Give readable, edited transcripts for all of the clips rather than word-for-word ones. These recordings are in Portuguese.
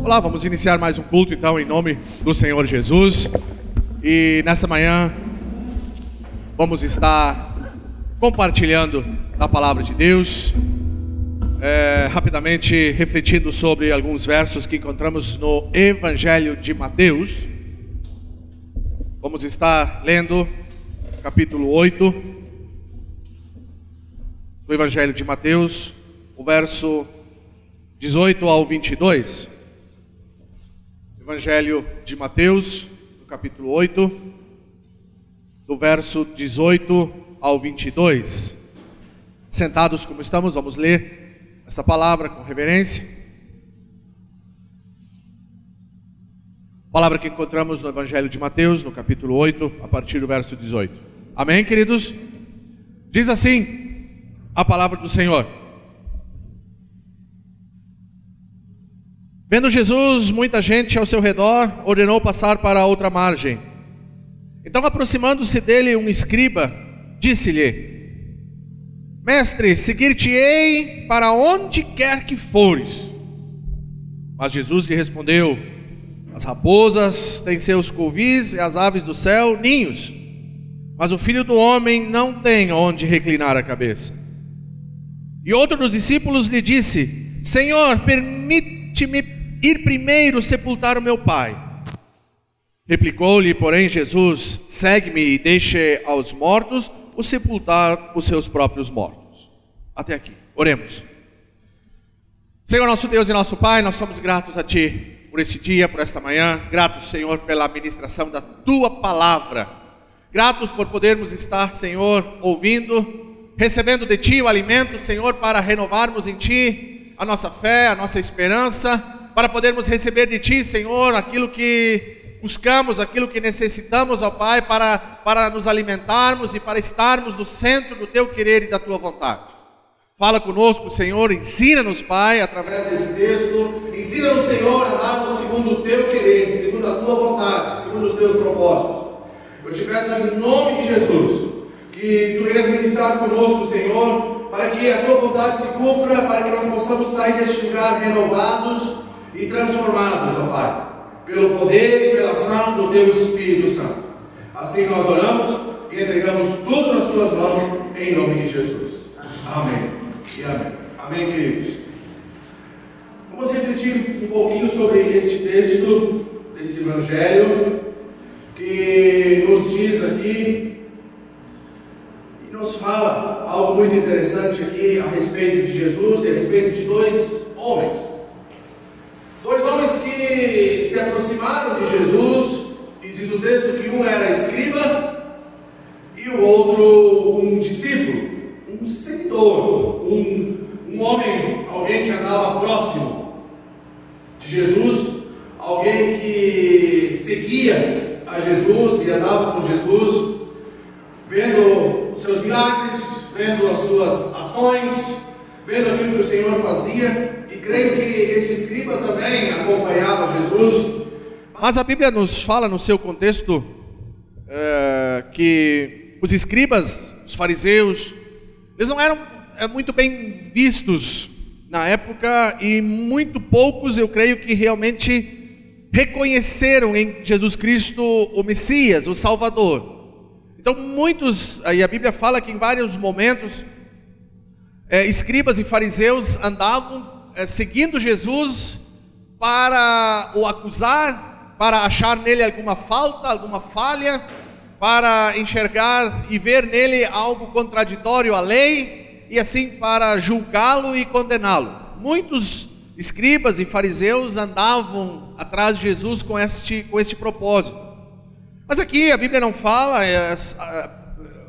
Olá, vamos iniciar mais um culto então em nome do Senhor Jesus. E nesta manhã vamos estar compartilhando a palavra de Deus, rapidamente refletindo sobre alguns versos que encontramos no Evangelho de Mateus. Vamos estar lendo capítulo 8 do Evangelho de Mateus, o verso 18 ao 22. Evangelho de Mateus, no capítulo 8, do verso 18 ao 22. Sentados como estamos, vamos ler esta palavra com reverência. Palavra que encontramos no Evangelho de Mateus, no capítulo 8, a partir do verso 18. Amém, queridos? Diz assim a palavra do Senhor. Vendo Jesus muita gente ao seu redor, ordenou passar para a outra margem. Então, aproximando-se dele um escriba, disse-lhe: Mestre, seguir-te-ei para onde quer que fores. Mas Jesus lhe respondeu: As raposas têm seus covis e as aves do céu ninhos, mas o Filho do Homem não tem onde reclinar a cabeça. E outro dos discípulos lhe disse: Senhor, permite-me ir primeiro sepultar o meu pai. Replicou-lhe, porém, Jesus: Segue-me e deixe aos mortos o sepultar os seus próprios mortos. Até aqui, oremos. Senhor nosso Deus e nosso Pai, nós somos gratos a Ti por esse dia, por esta manhã. Gratos, Senhor, pela ministração da Tua palavra. Gratos por podermos estar, Senhor, ouvindo, recebendo de Ti o alimento, Senhor, para renovarmos em Ti a nossa fé, a nossa esperança, para podermos receber de Ti, Senhor, aquilo que buscamos, aquilo que necessitamos, ó Pai, para nos alimentarmos e para estarmos no centro do Teu querer e da Tua vontade. Fala conosco, Senhor, ensina-nos, Pai, através desse texto. Ensina-nos, Senhor, a darmos segundo o Teu querer, segundo a Tua vontade, segundo os Teus propósitos. Eu te peço em nome de Jesus, que Tu venhas ministrar conosco, Senhor, para que a Tua vontade se cumpra, para que nós possamos sair deste lugar renovados e transformados, ó Pai, pelo poder e pela ação do Teu Espírito Santo. Assim nós oramos e entregamos tudo nas Tuas mãos, em nome de Jesus. Amém e amém. Amém, queridos. Vamos refletir um pouquinho sobre este texto, desse Evangelho, que nos diz aqui, e nos fala algo muito interessante aqui a respeito de Jesus e a respeito de dois homens. Dois homens que se aproximaram de Jesus, e diz o texto que um era escriba e o outro um discípulo, um seguidor, um homem, alguém que andava próximo de Jesus, alguém que seguia a Jesus e andava com Jesus, vendo os seus milagres, vendo as suas ações, vendo aquilo que o Senhor fazia. E creio que esse escriba também acompanhava Jesus. Mas a Bíblia nos fala no seu contexto que os escribas, os fariseus, eles não eram muito bem vistos na época, e muito poucos, eu creio, que realmente reconheceram em Jesus Cristo o Messias, o Salvador. Então muitos, aí a Bíblia fala que em vários momentos escribas e fariseus andavam seguindo Jesus para o acusar, para achar nele alguma falta, alguma falha, para enxergar e ver nele algo contraditório à lei, e assim para julgá-lo e condená-lo. Muitos escribas e fariseus andavam atrás de Jesus com este propósito. Mas aqui a Bíblia não fala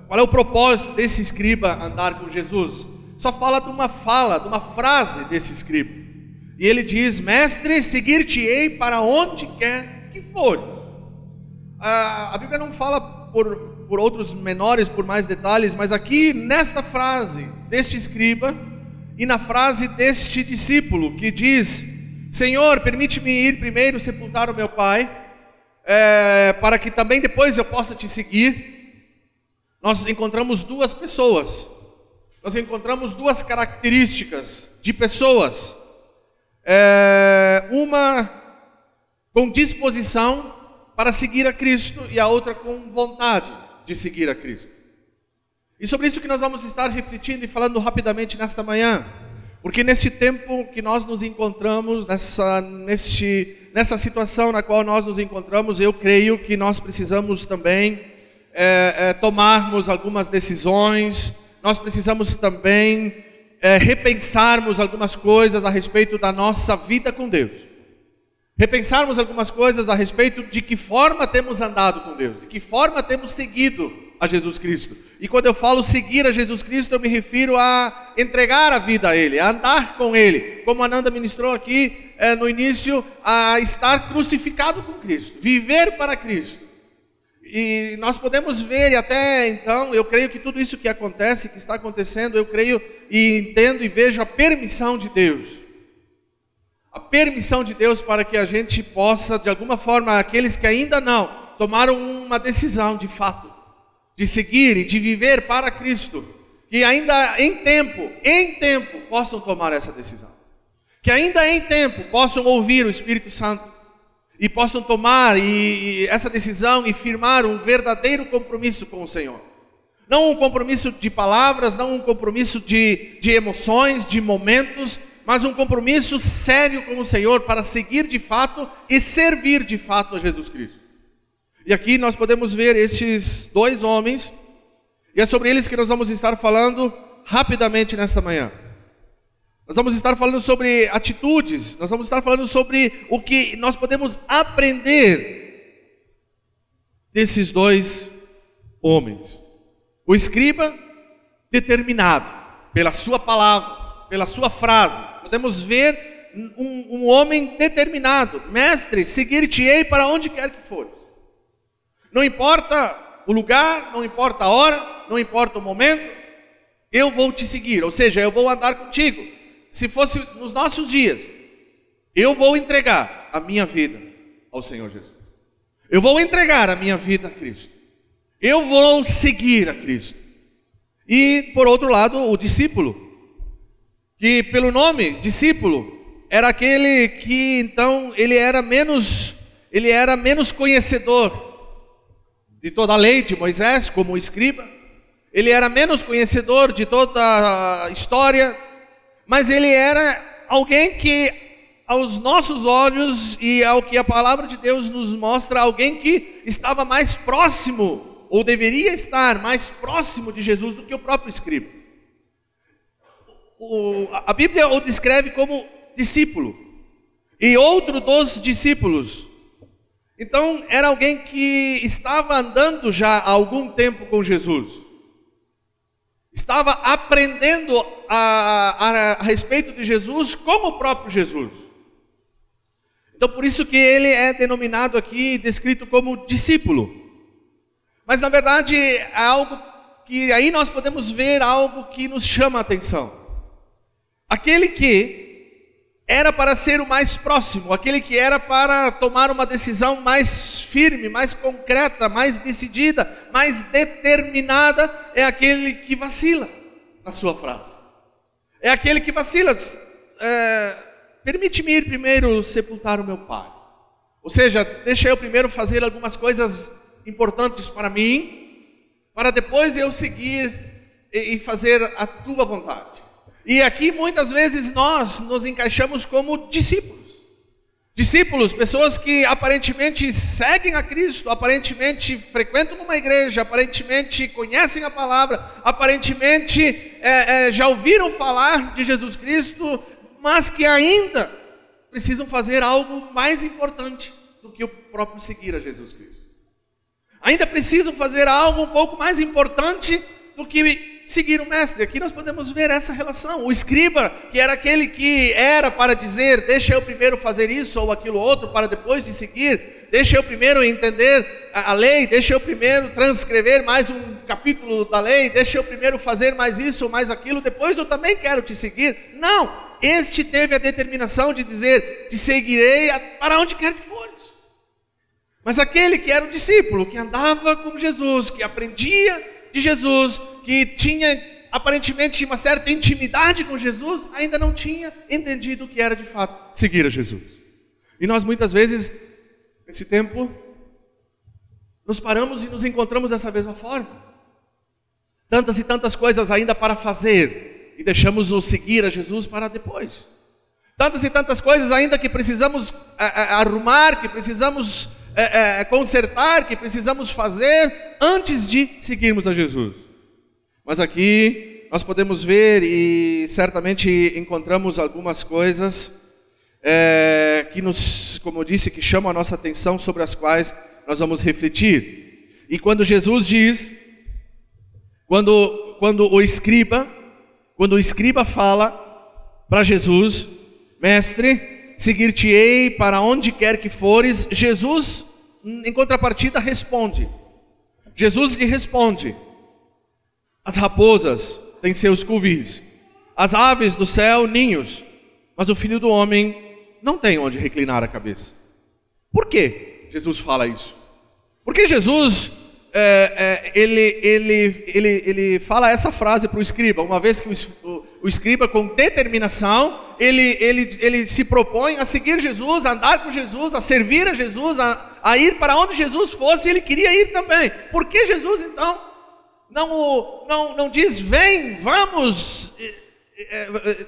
qual é o propósito desse escriba andar com Jesus. Só fala de uma frase desse escriba. E ele diz: Mestre, seguir-te-ei para onde quer que for. A Bíblia não fala por outros menores, por mais detalhes, mas aqui nesta frase deste escriba e na frase deste discípulo que diz: Senhor, permite-me ir primeiro sepultar o meu pai, para que também depois eu possa te seguir. Nós encontramos duas pessoas. Nós encontramos duas características de pessoas. Uma com disposição para seguir a Cristo e a outra com vontade de seguir a Cristo. E sobre isso que nós vamos estar refletindo e falando rapidamente nesta manhã, porque nesse tempo que nós nos encontramos, nessa situação na qual nós nos encontramos, eu creio que nós precisamos também tomarmos algumas decisões, nós precisamos também repensarmos algumas coisas a respeito da nossa vida com Deus. Repensarmos algumas coisas a respeito de que forma temos andado com Deus, de que forma temos seguido a Jesus Cristo. E quando eu falo seguir a Jesus Cristo, eu me refiro a entregar a vida a Ele, a andar com Ele, como a Ananda ministrou aqui no início, a estar crucificado com Cristo, viver para Cristo. E nós podemos ver, e até então, eu creio que tudo isso que acontece, que está acontecendo, eu creio e entendo e vejo a permissão de Deus. A permissão de Deus para que a gente possa, de alguma forma, aqueles que ainda não tomaram uma decisão de fato, de seguir e de viver para Cristo, que ainda em tempo possam tomar essa decisão. Que ainda em tempo possam ouvir o Espírito Santo e possam tomar essa decisão e firmar um verdadeiro compromisso com o Senhor. Não um compromisso de palavras, não um compromisso de emoções, de momentos, mas um compromisso sério com o Senhor para seguir de fato e servir de fato a Jesus Cristo. E aqui nós podemos ver estes dois homens, e é sobre eles que nós vamos estar falando rapidamente nesta manhã. Nós vamos estar falando sobre atitudes, nós vamos estar falando sobre o que nós podemos aprender desses dois homens. O escriba determinado pela sua palavra, pela sua frase. Podemos ver um homem determinado: mestre, seguir-te-ei para onde quer que fores. Não importa o lugar, não importa a hora, não importa o momento, eu vou te seguir, ou seja, eu vou andar contigo. Se fosse nos nossos dias, eu vou entregar a minha vida ao Senhor Jesus. Eu vou entregar a minha vida a Cristo. Eu vou seguir a Cristo. E por outro lado, o discípulo, que pelo nome discípulo era aquele que então ele era menos conhecedor de toda a lei de Moisés, como o escriba. Ele era menos conhecedor de toda a história, mas ele era alguém que aos nossos olhos e ao que a palavra de Deus nos mostra, alguém que estava mais próximo, ou deveria estar mais próximo de Jesus do que o próprio escriba. A Bíblia o descreve como discípulo, e outro dos discípulos. Então era alguém que estava andando já há algum tempo com Jesus, estava aprendendo a respeito de Jesus como o próprio Jesus. Então por isso que ele é denominado aqui, descrito como discípulo. Mas na verdade é algo que aí nós podemos ver algo que nos chama a atenção. Aquele que era para ser o mais próximo, aquele que era para tomar uma decisão mais firme, mais concreta, mais decidida, mais determinada, é aquele que vacila na sua frase. É aquele que vacila. Permite-me ir primeiro sepultar o meu pai. Ou seja, deixa eu primeiro fazer algumas coisas importantes para mim, para depois eu seguir e fazer a tua vontade. E aqui muitas vezes nós nos encaixamos como discípulos. Discípulos, pessoas que aparentemente seguem a Cristo, aparentemente frequentam uma igreja, aparentemente conhecem a palavra, aparentemente já ouviram falar de Jesus Cristo, mas que ainda precisam fazer algo mais importante do que o próprio seguir a Jesus Cristo. Ainda precisam fazer algo um pouco mais importante do que seguir o mestre. Aqui nós podemos ver essa relação. O escriba, que era aquele que era para dizer, deixa eu primeiro fazer isso ou aquilo outro, para depois de seguir, deixa eu primeiro entender a lei, deixa eu primeiro transcrever mais um capítulo da lei, deixa eu primeiro fazer mais isso ou mais aquilo, depois eu também quero te seguir. Não, este teve a determinação de dizer, te seguirei para onde quer que fores. Mas aquele que era o discípulo, que andava com Jesus, que aprendia de Jesus, que tinha aparentemente uma certa intimidade com Jesus, ainda não tinha entendido o que era de fato seguir a Jesus. E nós muitas vezes Nesse tempo, nos paramos e nos encontramos dessa mesma forma. Tantas e tantas coisas ainda para fazer e deixamos o seguir a Jesus para depois. Tantas e tantas coisas ainda que precisamos arrumar, que precisamos consertar, que precisamos fazer antes de seguirmos a Jesus. Mas aqui nós podemos ver e certamente encontramos algumas coisas que nos, como eu disse, que chamam a nossa atenção, sobre as quais nós vamos refletir. E quando Jesus diz, quando o escriba fala para Jesus: Mestre, seguir-te-ei para onde quer que fores, Jesus, em contrapartida, responde. Jesus lhe responde: as raposas têm seus covis, as aves do céu ninhos, mas o Filho do Homem não tem onde reclinar a cabeça. Por que Jesus fala isso? Porque Jesus ele fala essa frase para o escriba, uma vez que o escriba, com determinação, ele se propõe a seguir Jesus, a andar com Jesus, a servir a Jesus, a ir para onde Jesus fosse. Ele queria ir também. Por que Jesus então não diz: vem, vamos,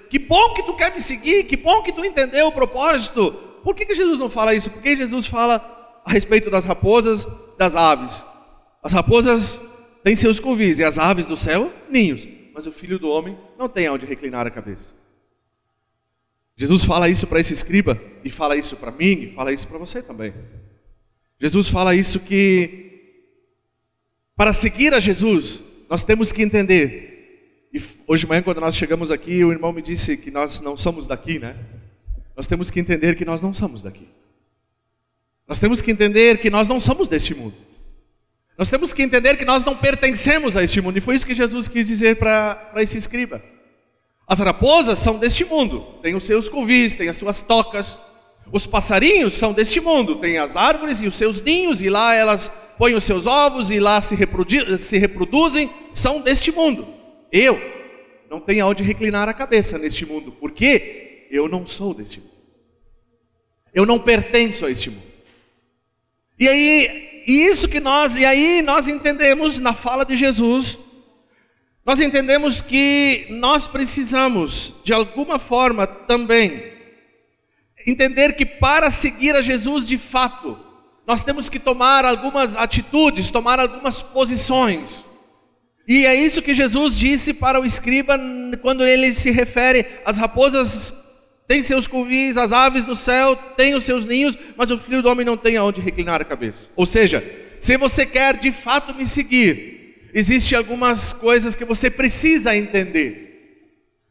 que bom que tu quer me seguir, que bom que tu entendeu o propósito? Por que Jesus não fala isso? Porque Jesus fala a respeito das raposas, das aves. As raposas têm seus covis e as aves do céu ninhos, mas o Filho do Homem não tem aonde reclinar a cabeça. Jesus fala isso para esse escriba, e fala isso para mim, e fala isso para você também. Jesus fala isso, que para seguir a Jesus nós temos que entender. E hoje de manhã, quando nós chegamos aqui, o irmão me disse que nós não somos daqui, né? Nós temos que entender que nós não somos daqui. Nós temos que entender que nós não somos deste mundo. Nós temos que entender que nós não pertencemos a este mundo. E foi isso que Jesus quis dizer para esse escriba. As raposas são deste mundo, têm os seus covis, têm as suas tocas. Os passarinhos são deste mundo, têm as árvores e os seus ninhos, e lá elas põem os seus ovos, e lá se reproduzem, são deste mundo. Eu não tenho aonde reclinar a cabeça neste mundo, porque eu não sou deste mundo. Eu não pertenço a este mundo. E aí nós entendemos na fala de Jesus, nós entendemos que nós precisamos, de alguma forma também, entender que para seguir a Jesus de fato, nós temos que tomar algumas atitudes, tomar algumas posições. E é isso que Jesus disse para o escriba, quando ele se refere: as raposas têm seus covis, as aves do céu têm os seus ninhos, mas o Filho do Homem não tem aonde reclinar a cabeça. Ou seja, se você quer de fato me seguir, existem algumas coisas que você precisa entender.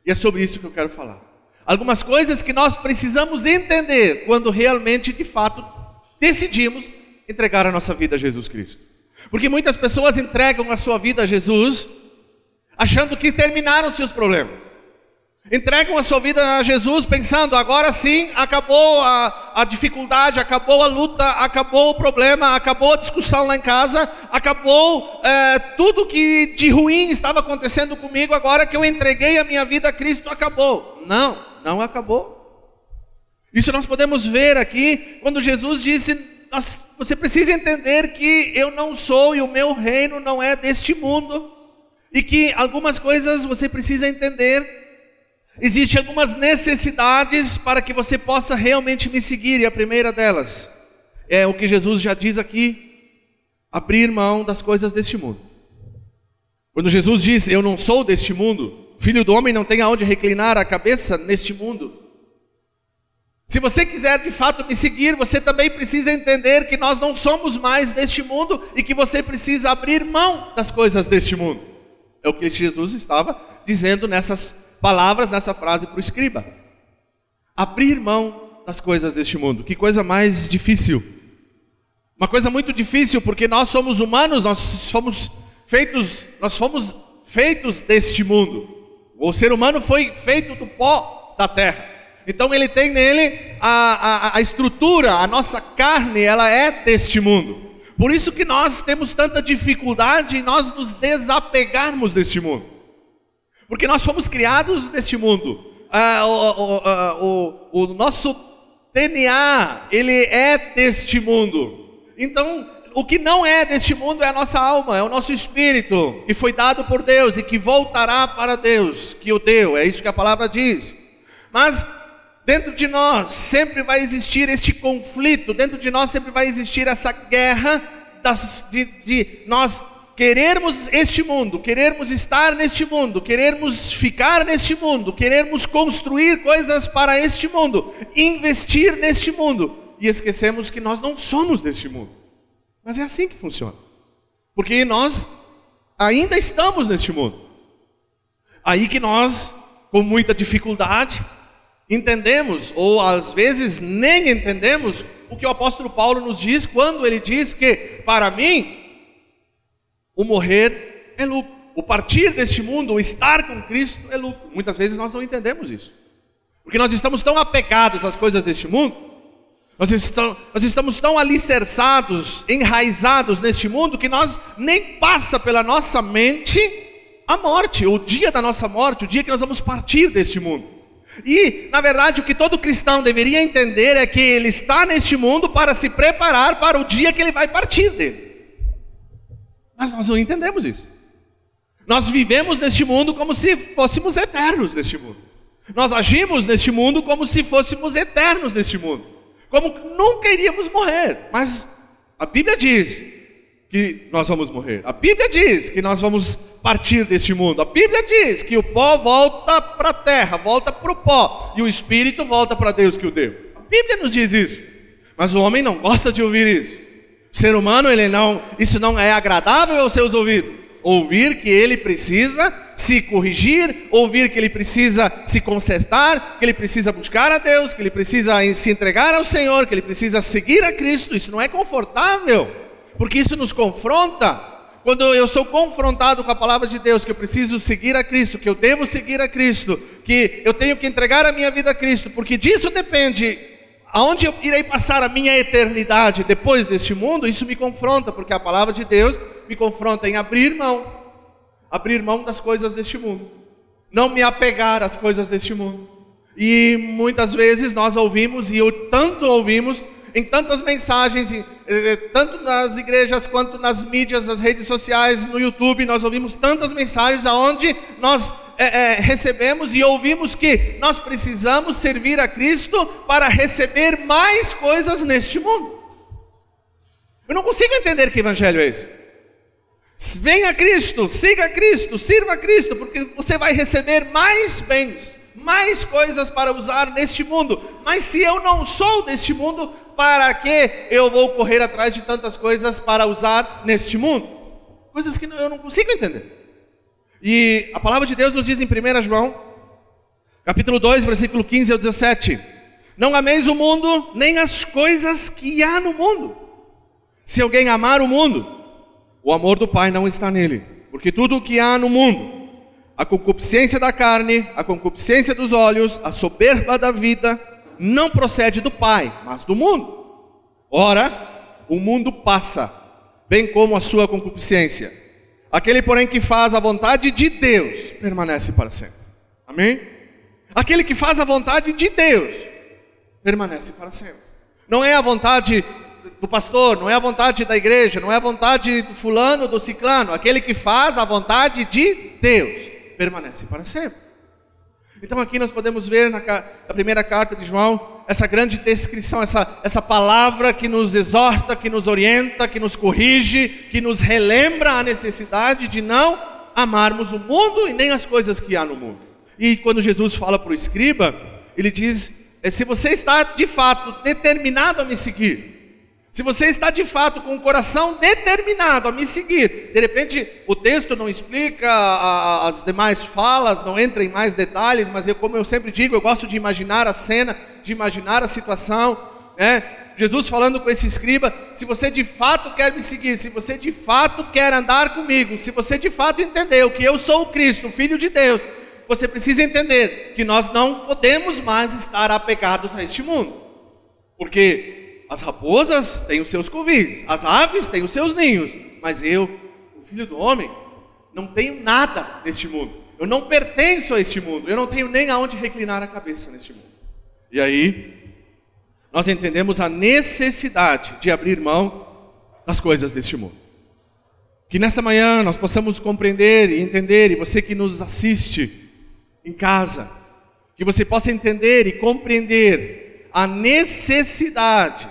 E é sobre isso que eu quero falar. Algumas coisas que nós precisamos entender quando realmente, de fato, decidimos entregar a nossa vida a Jesus Cristo. Porque muitas pessoas entregam a sua vida a Jesus achando que terminaram seus problemas. Entregam a sua vida a Jesus pensando: agora sim, acabou a dificuldade, acabou a luta, acabou o problema, acabou a discussão lá em casa, acabou tudo que de ruim estava acontecendo comigo, agora que eu entreguei a minha vida a Cristo, acabou. Não acabou. Isso nós podemos ver aqui, quando Jesus disse: você precisa entender que eu não sou, e o meu reino não é deste mundo, e que algumas coisas você precisa entender. Existem algumas necessidades para que você possa realmente me seguir, e a primeira delas é o que Jesus já diz aqui: abrir mão das coisas deste mundo. Quando Jesus diz: eu não sou deste mundo, Filho do Homem não tem aonde reclinar a cabeça neste mundo. Se você quiser de fato me seguir, você também precisa entender que nós não somos mais deste mundo, e que você precisa abrir mão das coisas deste mundo. É o que Jesus estava dizendo nessas palavras, nessa frase para o escriba. Abrir mão das coisas deste mundo. Que coisa mais difícil. Uma coisa muito difícil, porque nós somos humanos, nós fomos feitos deste mundo. O ser humano foi feito do pó da terra. Então ele tem nele a estrutura, a nossa carne, ela é deste mundo. Por isso que nós temos tanta dificuldade em nós nos desapegarmos deste mundo. Porque nós fomos criados neste mundo. O nosso DNA, ele é deste mundo. Então, o que não é deste mundo é a nossa alma, é o nosso espírito, que foi dado por Deus e que voltará para Deus, que o deu, é isso que a palavra diz. Mas dentro de nós sempre vai existir este conflito, dentro de nós sempre vai existir essa guerra de nós querermos este mundo, querermos estar neste mundo, querermos ficar neste mundo, querermos construir coisas para este mundo, investir neste mundo, e esquecemos que nós não somos deste mundo. Mas é assim que funciona, porque nós ainda estamos neste mundo. Aí que nós, com muita dificuldade, entendemos, ou às vezes nem entendemos, o que o apóstolo Paulo nos diz, quando ele diz que, para mim, o morrer é lucro, o partir deste mundo, o estar com Cristo é lucro. Muitas vezes nós não entendemos isso, porque nós estamos tão apegados às coisas deste mundo, nós estamos tão alicerçados, enraizados neste mundo, que nós nem passa pela nossa mente a morte, o dia da nossa morte, o dia que nós vamos partir deste mundo. E, na verdade, o que todo cristão deveria entender é que ele está neste mundo para se preparar para o dia que ele vai partir dele. Mas nós não entendemos isso. Nós vivemos neste mundo como se fôssemos eternos neste mundo. Nós agimos neste mundo como se fôssemos eternos neste mundo, como nunca iríamos morrer. Mas a Bíblia diz que nós vamos morrer. A Bíblia diz que nós vamos partir deste mundo. A Bíblia diz que o pó volta para a terra, volta para o pó, e o espírito volta para Deus que o deu. A Bíblia nos diz isso. Mas o homem não gosta de ouvir isso. O ser humano, isso não é agradável aos seus ouvidos. Ouvir que ele precisa se corrigir, ouvir que ele precisa se consertar, que ele precisa buscar a Deus, que ele precisa se entregar ao Senhor, que ele precisa seguir a Cristo. Isso não é confortável, porque isso nos confronta. Quando eu sou confrontado com a palavra de Deus, que eu preciso seguir a Cristo, que eu devo seguir a Cristo, que eu tenho que entregar a minha vida a Cristo, porque disso depende aonde eu irei passar a minha eternidade depois deste mundo. Isso me confronta, porque a palavra de Deus me confronta em abrir mão das coisas deste mundo, não me apegar às coisas deste mundo. E muitas vezes nós ouvimos, e tanto ouvimos em tantas mensagens, tanto nas igrejas quanto nas mídias, nas redes sociais, no YouTube, nós ouvimos tantas mensagens aonde nós recebemos e ouvimos que nós precisamos servir a Cristo para receber mais coisas neste mundo. Eu não consigo entender que evangelho é esse. Venha a Cristo, siga a Cristo, sirva a Cristo, porque você vai receber mais bens, mais coisas para usar neste mundo. Mas se eu não sou deste mundo, para que eu vou correr atrás de tantas coisas para usar neste mundo? Coisas que eu não consigo entender. E a palavra de Deus nos diz em 1 João, capítulo 2, versículo 15 ao 17: não ameis o mundo, nem as coisas que há no mundo. Se alguém amar o mundo, o amor do Pai não está nele. Porque tudo o que há no mundo, a concupiscência da carne, a concupiscência dos olhos, a soberba da vida, não procede do Pai, mas do mundo. Ora, o mundo passa, bem como a sua concupiscência. Aquele, porém, que faz a vontade de Deus, permanece para sempre. Amém? Aquele que faz a vontade de Deus, permanece para sempre. Não é a vontade do pastor, não é a vontade da igreja, não é a vontade do fulano, do ciclano. Aquele que faz a vontade de Deus, permanece para sempre. Então aqui nós podemos ver na primeira carta de João, essa grande descrição, essa palavra que nos exorta, que nos orienta, que nos corrige, que nos relembra a necessidade de não amarmos o mundo e nem as coisas que há no mundo. E quando Jesus fala para o escriba, ele diz: se você está de fato determinado a me seguir, se você está de fato com o coração determinado a me seguir, de repente o texto não explica as demais falas, não entra em mais detalhes, mas como eu sempre digo, eu gosto de imaginar a cena, de imaginar a situação, né? Jesus falando com esse escriba: se você de fato quer me seguir, se você de fato quer andar comigo, se você de fato entendeu que eu sou o Cristo, o Filho de Deus, você precisa entender que nós não podemos mais estar apegados a este mundo, porque as raposas têm os seus covis, as aves têm os seus ninhos, mas eu, o Filho do Homem, não tenho nada neste mundo. Eu não pertenço a este mundo, eu não tenho nem aonde reclinar a cabeça neste mundo. E aí, nós entendemos a necessidade de abrir mão das coisas deste mundo. Que nesta manhã nós possamos compreender e entender, e você que nos assiste em casa, que você possa entender e compreender a necessidade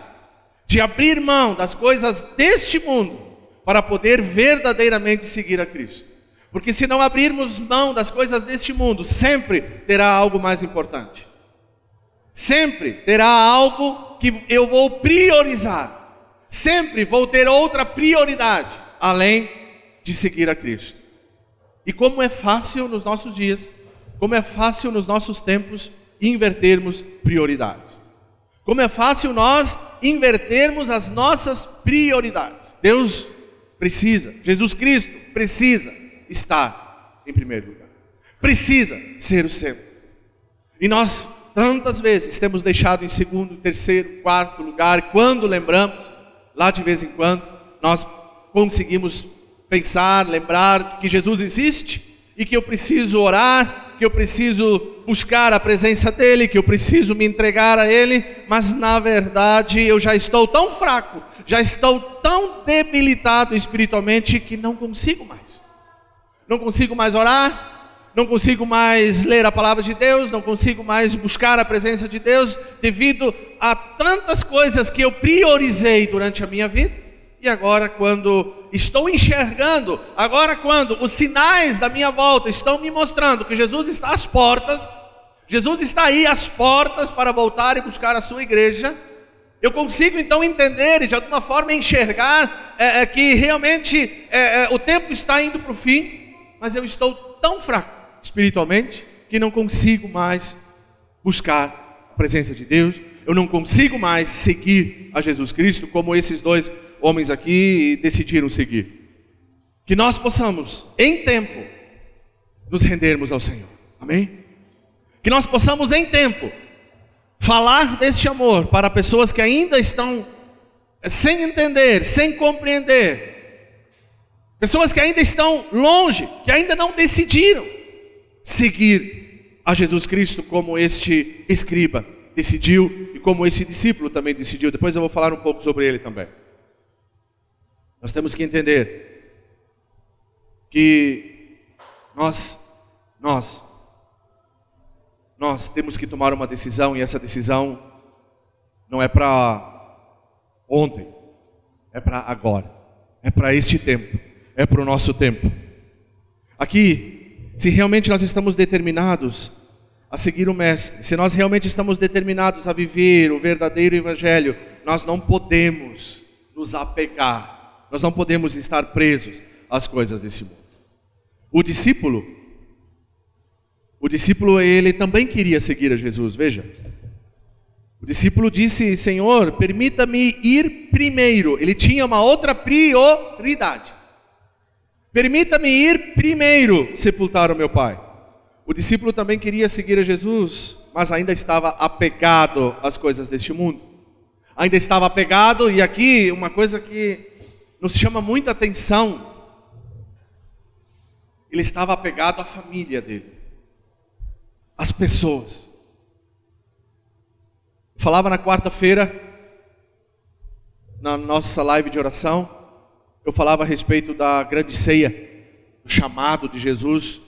de abrir mão das coisas deste mundo para poder verdadeiramente seguir a Cristo. Porque se não abrirmos mão das coisas deste mundo, sempre terá algo mais importante. Sempre terá algo que eu vou priorizar. Sempre vou ter outra prioridade, além de seguir a Cristo. E como é fácil nos nossos dias, como é fácil nos nossos tempos invertermos prioridades. Como é fácil nós invertermos as nossas prioridades. Deus precisa, Jesus Cristo precisa estar em primeiro lugar. Precisa ser o centro. E nós tantas vezes temos deixado em segundo, terceiro, quarto lugar. Quando lembramos, lá de vez em quando, nós conseguimos pensar, lembrar que Jesus existe e que eu preciso orar, que eu preciso buscar a presença dEle, que eu preciso me entregar a Ele, mas na verdade eu já estou tão fraco, já estou tão debilitado espiritualmente que não consigo mais. Não consigo mais orar, não consigo mais ler a palavra de Deus, não consigo mais buscar a presença de Deus, devido a tantas coisas que eu priorizei durante a minha vida. E agora quando estou enxergando, agora quando os sinais da minha volta estão me mostrando que Jesus está às portas, Jesus está aí às portas para voltar e buscar a sua igreja, eu consigo então entender e de alguma forma enxergar que realmente o tempo está indo para o fim, mas eu estou tão fraco espiritualmente que não consigo mais buscar a presença de Deus, eu não consigo mais seguir a Jesus Cristo como esses dois homens aqui decidiram seguir. Que nós possamos, em tempo, nos rendermos ao Senhor. Amém? Que nós possamos, em tempo, falar deste amor para pessoas que ainda estão sem entender, sem compreender. Pessoas que ainda estão longe, que ainda não decidiram seguir a Jesus Cristo como este escriba decidiu e como esse discípulo também decidiu. Depois eu vou falar um pouco sobre ele também. Nós temos que entender que nós temos que tomar uma decisão, e essa decisão não é para ontem, é para agora, é para este tempo, é para o nosso tempo. Aqui, se realmente nós estamos determinados a seguir o Mestre, se nós realmente estamos determinados a viver o verdadeiro Evangelho, nós não podemos nos apegar, nós não podemos estar presos às coisas desse mundo. O discípulo, ele também queria seguir a Jesus, veja. O discípulo disse: Senhor, permita-me ir primeiro. Ele tinha uma outra prioridade. Permita-me ir primeiro sepultar o meu pai. O discípulo também queria seguir a Jesus, mas ainda estava apegado às coisas deste mundo. Ainda estava apegado, e aqui uma coisa que nos chama muita atenção, ele estava apegado à família dele, às pessoas. Falava na quarta-feira, na nossa live de oração, eu falava a respeito da grande ceia, o chamado de Jesus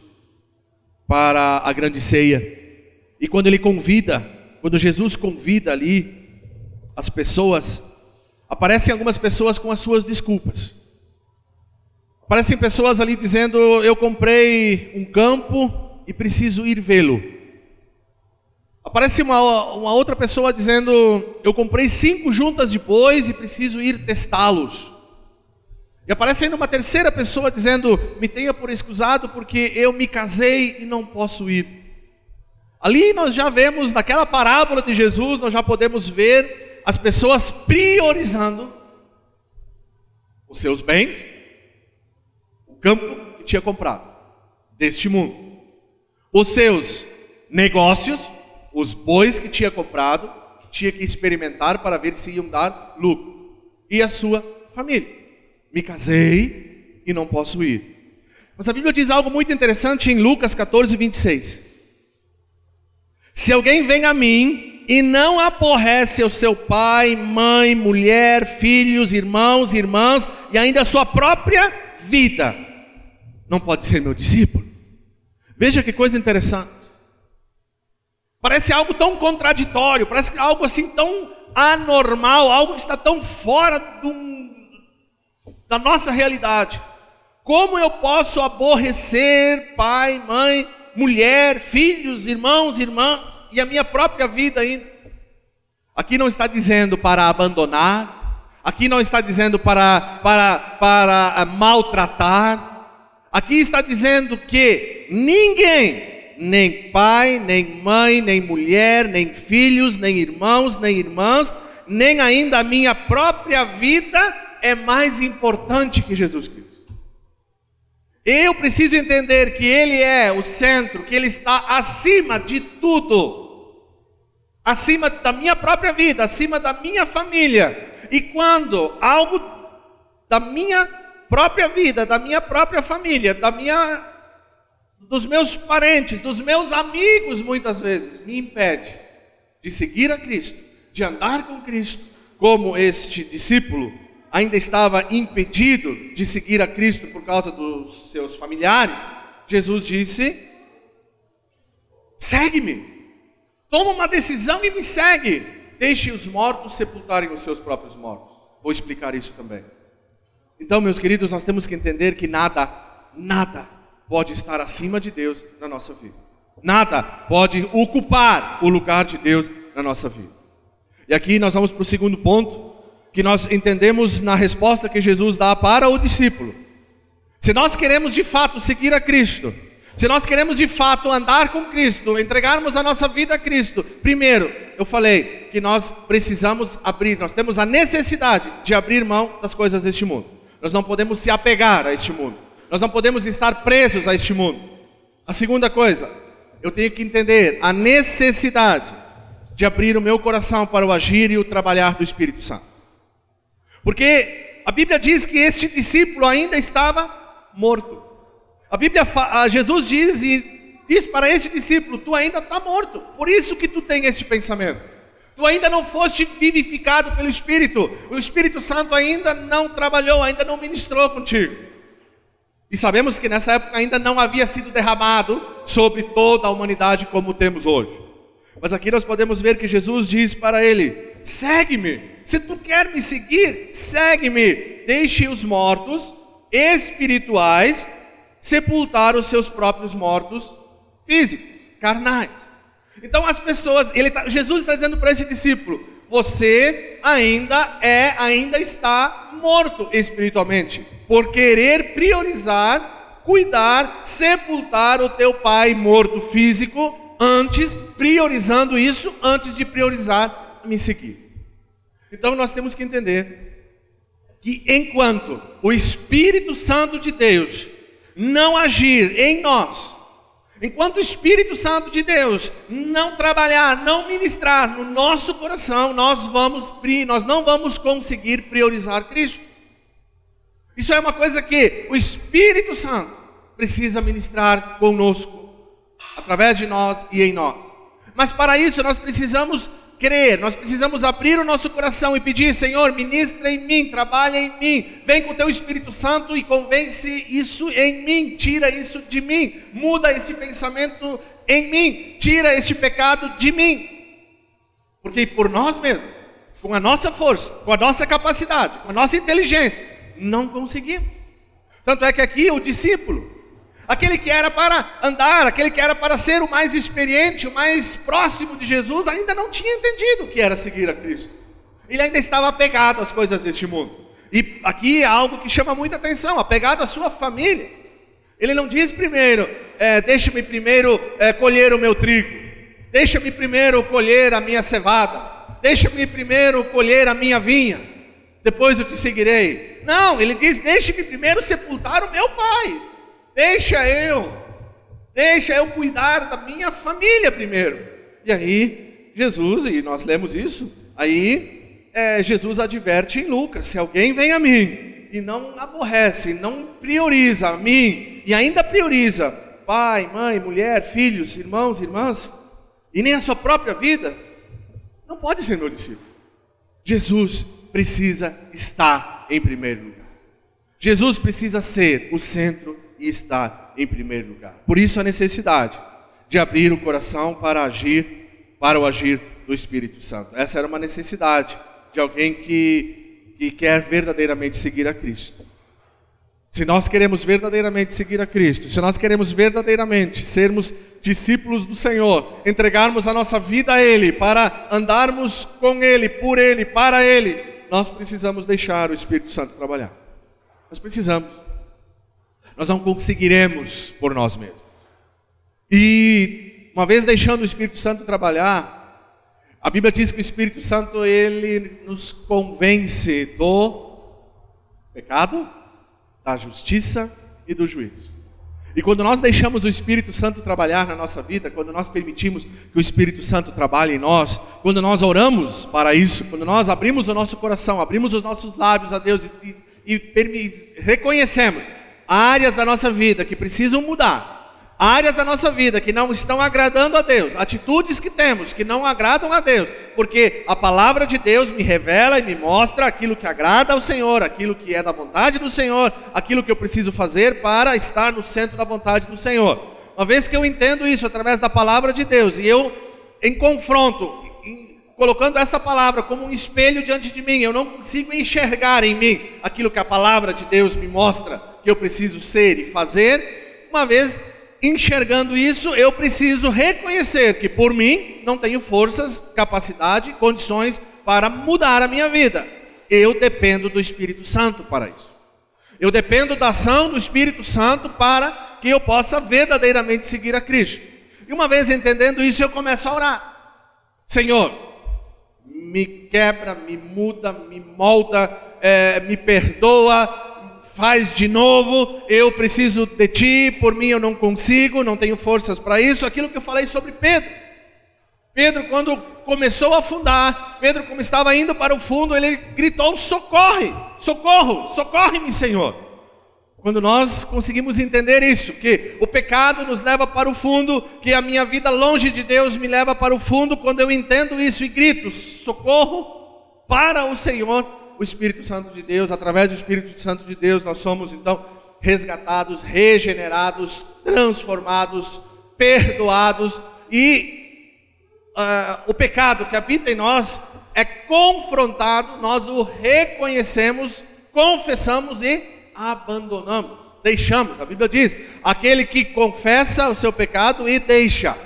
para a grande ceia. E quando Jesus convida ali as pessoas, aparecem algumas pessoas com as suas desculpas. Aparecem pessoas ali dizendo: eu comprei um campo e preciso ir vê-lo. Aparece uma outra pessoa dizendo: eu comprei 5 juntas de bois e preciso ir testá-los. E aparece ainda uma terceira pessoa dizendo: me tenha por excusado porque eu me casei e não posso ir. Ali nós já vemos, naquela parábola de Jesus, nós já podemos ver as pessoas priorizando os seus bens, o campo que tinha comprado deste mundo, os seus negócios, os bois que tinha comprado, que tinha que experimentar para ver se iam dar lucro, e a sua família. Me casei e não posso ir. Mas a Bíblia diz algo muito interessante em Lucas 14, 26. Se alguém vem a mim e não aborrece o seu pai, mãe, mulher, filhos, irmãos, irmãs e ainda a sua própria vida, não pode ser meu discípulo. Veja que coisa interessante. Parece algo tão contraditório, parece algo assim tão anormal, algo que está tão fora da nossa realidade. Como eu posso aborrecer pai, mãe, mulher, filhos, irmãos, irmãs e a minha própria vida ainda? Aqui não está dizendo para abandonar, aqui não está dizendo para maltratar, aqui está dizendo que ninguém, nem pai, nem mãe, nem mulher, nem filhos, nem irmãos, nem irmãs, nem ainda a minha própria vida é mais importante que Jesus Cristo. Eu preciso entender que Ele é o centro, que Ele está acima de tudo, acima da minha própria vida, acima da minha família. E quando algo da minha própria vida, da minha própria família, dos meus parentes, dos meus amigos, muitas vezes, me impede de seguir a Cristo, de andar com Cristo, como este discípulo ainda estava impedido de seguir a Cristo por causa dos seus familiares, Jesus disse: segue-me, toma uma decisão e me segue, deixe os mortos sepultarem os seus próprios mortos. Vou explicar isso também. Então, meus queridos, nós temos que entender que nada pode estar acima de Deus na nossa vida. Nada pode ocupar o lugar de Deus na nossa vida. E aqui nós vamos para o segundo ponto, que nós entendemos na resposta que Jesus dá para o discípulo. Se nós queremos de fato seguir a Cristo, se nós queremos de fato andar com Cristo, entregarmos a nossa vida a Cristo, primeiro, eu falei que nós precisamos abrir, nós temos a necessidade de abrir mão das coisas deste mundo. Nós não podemos se apegar a este mundo, nós não podemos estar presos a este mundo. A segunda coisa, eu tenho que entender a necessidade de abrir o meu coração para o agir e o trabalhar do Espírito Santo. Porque a Bíblia diz que este discípulo ainda estava morto. Jesus diz para este discípulo: tu ainda está morto, por isso que tu tem este pensamento. Tu ainda não foste vivificado pelo Espírito, o Espírito Santo ainda não trabalhou, ainda não ministrou contigo. E sabemos que nessa época ainda não havia sido derramado sobre toda a humanidade como temos hoje. Mas aqui nós podemos ver que Jesus diz para ele: segue-me, se tu quer me seguir, segue-me, deixe os mortos espirituais sepultar os seus próprios mortos físicos, carnais. Então as pessoas, Jesus está dizendo para esse discípulo: você ainda está morto espiritualmente, por querer priorizar, cuidar, sepultar o teu pai morto físico, priorizando isso antes de priorizar me seguir. Então nós temos que entender que enquanto o Espírito Santo de Deus não agir em nós, enquanto o Espírito Santo de Deus não trabalhar, não ministrar no nosso coração, nós não vamos conseguir priorizar Cristo. Isso é uma coisa que o Espírito Santo precisa ministrar conosco, através de nós e em nós. Mas para isso nós precisamos crer, nós precisamos abrir o nosso coração e pedir: Senhor, ministra em mim, trabalha em mim, vem com o teu Espírito Santo e convence isso em mim, tira isso de mim, muda esse pensamento em mim, tira este pecado de mim. Porque por nós mesmos, com a nossa força, com a nossa capacidade, com a nossa inteligência, não conseguimos. Tanto é que aqui o discípulo, aquele que era para andar, aquele que era para ser o mais experiente, o mais próximo de Jesus, ainda não tinha entendido o que era seguir a Cristo. Ele ainda estava apegado às coisas deste mundo. E aqui é algo que chama muita atenção, apegado à sua família. Ele não diz primeiro: deixa-me primeiro colher o meu trigo, deixa-me primeiro colher a minha cevada, deixa-me primeiro colher a minha vinha, depois eu te seguirei. Não, ele diz: deixa-me primeiro sepultar o meu pai. Deixa eu cuidar da minha família primeiro. E aí Jesus, e nós lemos isso, Jesus adverte em Lucas: se alguém vem a mim e não aborrece, não prioriza a mim, e ainda prioriza pai, mãe, mulher, filhos, irmãos, irmãs, e nem a sua própria vida, não pode ser meu discípulo. Jesus precisa estar em primeiro lugar. Jesus precisa ser o centro e estar em primeiro lugar. Por isso a necessidade de abrir o coração para o agir do Espírito Santo. Essa era uma necessidade de alguém que quer verdadeiramente seguir a Cristo. Se nós queremos verdadeiramente seguir a Cristo, se nós queremos verdadeiramente sermos discípulos do Senhor, entregarmos a nossa vida a Ele, para andarmos com Ele, por Ele, para Ele, nós precisamos deixar o Espírito Santo trabalhar. Nós precisamos. Nós não conseguiremos por nós mesmos. E uma vez deixando o Espírito Santo trabalhar, a Bíblia diz que o Espírito Santo, ele nos convence do pecado, da justiça e do juízo. E quando nós deixamos o Espírito Santo trabalhar na nossa vida, quando nós permitimos que o Espírito Santo trabalhe em nós, quando nós oramos para isso, quando nós abrimos o nosso coração, abrimos os nossos lábios a Deus e reconhecemos áreas da nossa vida que precisam mudar, áreas da nossa vida que não estão agradando a Deus, atitudes que temos que não agradam a Deus, porque a palavra de Deus me revela e me mostra aquilo que agrada ao Senhor, aquilo que é da vontade do Senhor, aquilo que eu preciso fazer para estar no centro da vontade do Senhor. Uma vez que eu entendo isso através da palavra de Deus, e eu em confronto, colocando essa palavra como um espelho diante de mim, eu não consigo enxergar em mim aquilo que a palavra de Deus me mostra que eu preciso ser e fazer. Uma vez enxergando isso, eu preciso reconhecer que por mim não tenho forças, capacidade, condições para mudar a minha vida. Eu dependo do Espírito Santo para isso. Eu dependo da ação do Espírito Santo para que eu possa verdadeiramente seguir a Cristo. E uma vez entendendo isso, eu começo a orar. Senhor, me quebra, me muda, me molda, me perdoa, faz de novo, eu preciso de Ti, por mim eu não consigo, não tenho forças para isso. Aquilo que eu falei sobre Pedro. Pedro, quando começou a afundar, Pedro, como estava indo para o fundo, ele gritou: socorre, socorro, socorre-me, Senhor. Quando nós conseguimos entender isso, que o pecado nos leva para o fundo, que a minha vida longe de Deus me leva para o fundo, quando eu entendo isso e grito socorro para o Senhor, o Espírito Santo de Deus, através do Espírito Santo de Deus, nós somos então resgatados, regenerados, transformados, perdoados, e o pecado que habita em nós é confrontado, nós o reconhecemos, confessamos e abandonamos, deixamos. A Bíblia diz: aquele que confessa o seu pecado e deixa.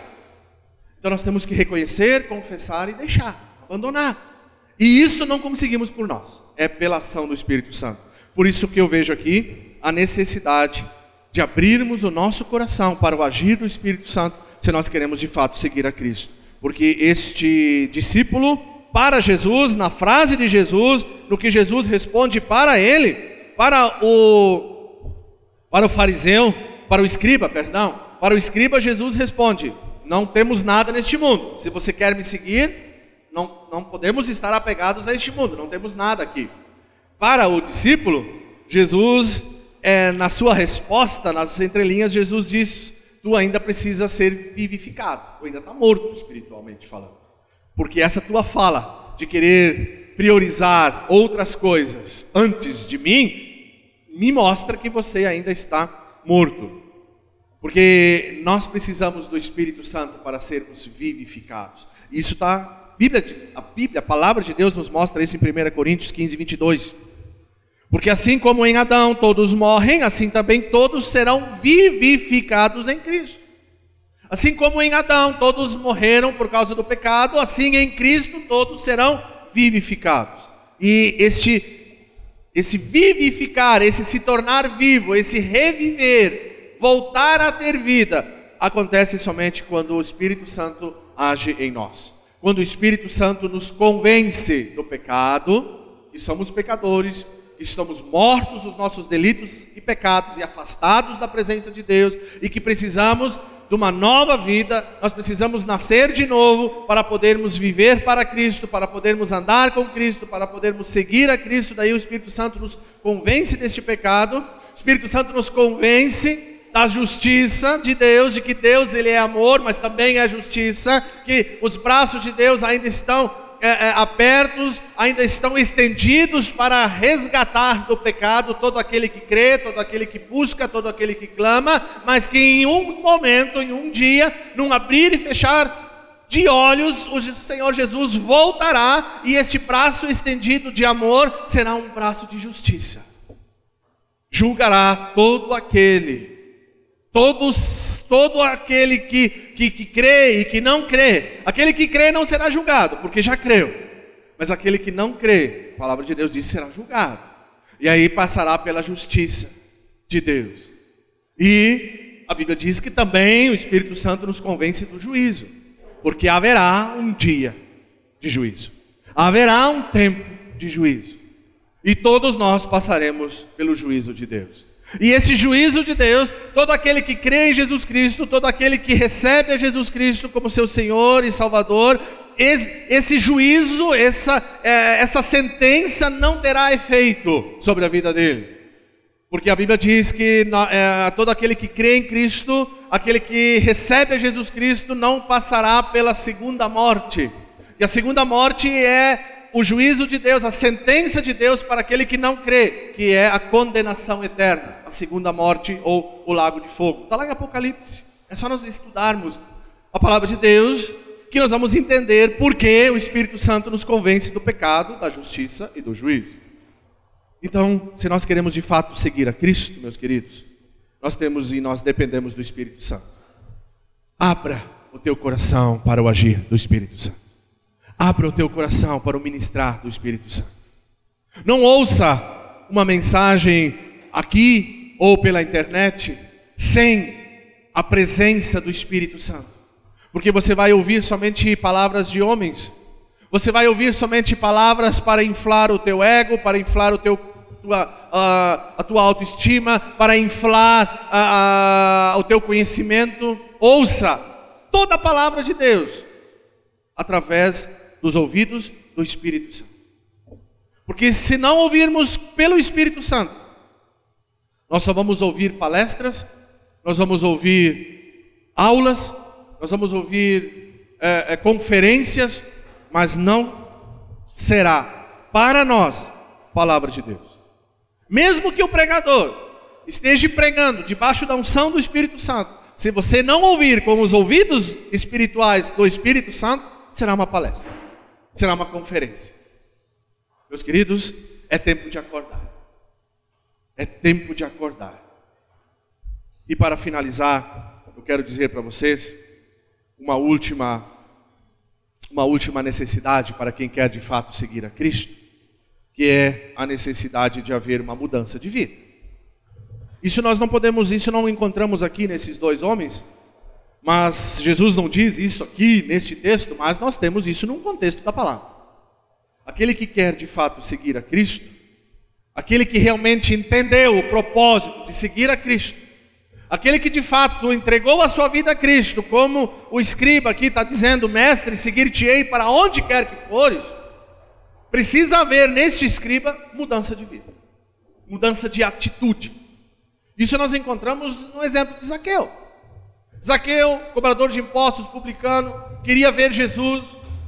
Então nós temos que reconhecer, confessar e deixar, abandonar. E isso não conseguimos por nós, é pela ação do Espírito Santo. Por isso que eu vejo aqui a necessidade de abrirmos o nosso coração para o agir do Espírito Santo, se nós queremos de fato seguir a Cristo. Porque este discípulo, para Jesus, na frase de Jesus, no que Jesus responde para ele, para o fariseu, para o escriba, para o escriba Jesus responde: não temos nada neste mundo, se você quer me seguir, não podemos estar apegados a este mundo, não temos nada aqui. Para o discípulo, Jesus, na sua resposta, nas entrelinhas, Jesus diz: tu ainda precisa ser vivificado, tu ainda está morto espiritualmente falando. Porque essa tua fala de querer priorizar outras coisas antes de mim, me mostra que você ainda está morto. Porque nós precisamos do Espírito Santo para sermos vivificados. Isso está... A palavra de Deus nos mostra isso em 1 Coríntios 15, 22. Porque assim como em Adão todos morrem, assim também todos serão vivificados em Cristo. Assim como em Adão todos morreram por causa do pecado, assim em Cristo todos serão vivificados. E esse vivificar, esse se tornar vivo, esse reviver, voltar a ter vida, acontece somente quando o Espírito Santo age em nós. Quando o Espírito Santo nos convence do pecado, que somos pecadores, que estamos mortos nos nossos delitos e pecados e afastados da presença de Deus, e que precisamos de uma nova vida, nós precisamos nascer de novo para podermos viver para Cristo, para podermos andar com Cristo, para podermos seguir a Cristo. Daí o Espírito Santo nos convence deste pecado, o Espírito Santo nos convence da justiça de Deus, de que Deus ele é amor, mas também é justiça, que os braços de Deus ainda estão abertos, ainda estão estendidos para resgatar do pecado todo aquele que crê, todo aquele que busca, todo aquele que clama, mas que em um momento, em um dia, num abrir e fechar de olhos, o Senhor Jesus voltará, e este braço estendido de amor será um braço de justiça. Julgará todo aquele que crê e que não crê. Aquele que crê não será julgado, porque já creu. Mas aquele que não crê, a palavra de Deus diz, será julgado. E aí passará pela justiça de Deus. E a Bíblia diz que também o Espírito Santo nos convence do juízo. Porque haverá um dia de juízo. Haverá um tempo de juízo. E todos nós passaremos pelo juízo de Deus. E esse juízo de Deus, todo aquele que crê em Jesus Cristo, todo aquele que recebe a Jesus Cristo como seu Senhor e Salvador, esse juízo, essa sentença não terá efeito sobre a vida dele. Porque a Bíblia diz que todo aquele que crê em Cristo, aquele que recebe a Jesus Cristo, não passará pela segunda morte. E a segunda morte é o juízo de Deus, a sentença de Deus para aquele que não crê, que é a condenação eterna, a segunda morte ou o lago de fogo. Está lá em Apocalipse. É só nós estudarmos a palavra de Deus que nós vamos entender por que o Espírito Santo nos convence do pecado, da justiça e do juízo. Então, se nós queremos de fato seguir a Cristo, meus queridos, nós dependemos do Espírito Santo. Abra o teu coração para o agir do Espírito Santo. Abra o teu coração para o ministrar do Espírito Santo. Não ouça uma mensagem aqui ou pela internet sem a presença do Espírito Santo. Porque você vai ouvir somente palavras de homens. Você vai ouvir somente palavras para inflar o teu ego, para inflar a tua autoestima, para inflar o teu conhecimento. Ouça toda a palavra de Deus através dos ouvidos do Espírito Santo. Porque se não ouvirmos pelo Espírito Santo, nós só vamos ouvir palestras, nós vamos ouvir aulas, nós vamos ouvir conferências, mas não será para nós palavra de Deus. Mesmo que o pregador esteja pregando debaixo da unção do Espírito Santo, se você não ouvir com os ouvidos espirituais do Espírito Santo, será uma palestra, será uma conferência. Meus queridos, é tempo de acordar. É tempo de acordar. E para finalizar, eu quero dizer para vocês uma última necessidade para quem quer de fato seguir a Cristo, que é a necessidade de haver uma mudança de vida. Isso não encontramos aqui nesses dois homens, mas Jesus não diz isso aqui neste texto, mas nós temos isso num contexto da palavra. Aquele que quer de fato seguir a Cristo, aquele que realmente entendeu o propósito de seguir a Cristo, aquele que de fato entregou a sua vida a Cristo, como o escriba aqui está dizendo, mestre, seguir-te-ei para onde quer que fores, precisa haver neste escriba mudança de vida, mudança de atitude. Isso nós encontramos no exemplo de Zaqueu. Zaqueu, cobrador de impostos, publicano, queria ver Jesus,